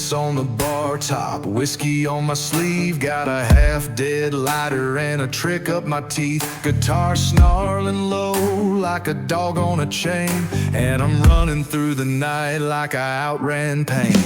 cigarettes on the bar top, whiskey on my sleeve, got a half-dead lighter and a trick up my teeth. Guitar snarling low like a dog on a chain, and I'm running through the night like I outran pain.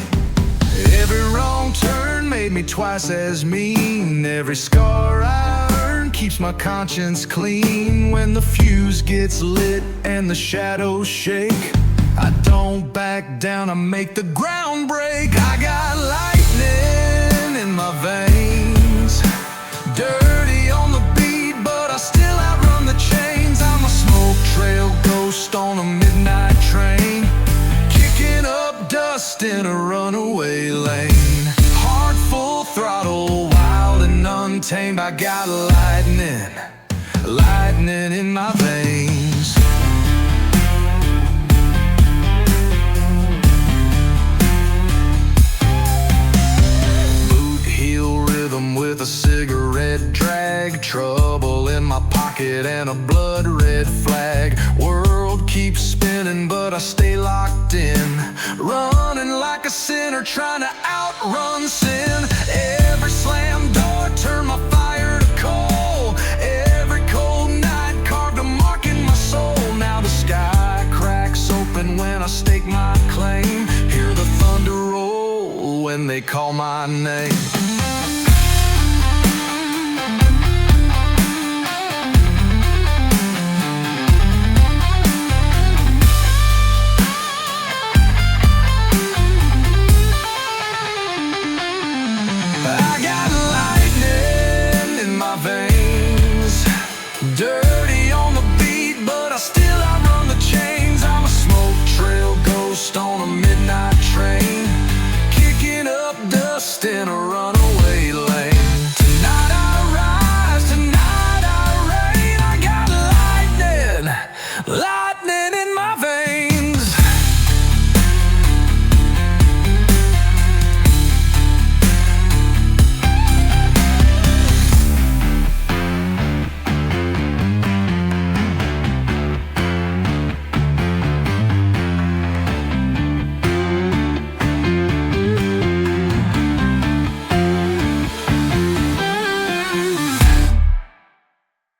Every wrong turn made me twice as mean. Every scar I earn keeps my conscience clean. When the fuse gets lit and the shadows shake, I don't back down, I make the ground break. I got lightning in my veins, dirty on the beat, but I still outrun the chains. I'm a smoke trail ghost on a midnight train, kicking up dust in a runaway lane. Heart full throttle, wild and untamed. I got lightning, lightning in my veins. With a cigarette drag, trouble in my pocket and a blood red flag. World keeps spinning but I stay locked in, running like a sinner trying to outrun sin. Every slam door turned my fire to coal, every cold night carved a mark in my soul. Now the sky cracks open when I stake my claim, hear the thunder roll when they call my name.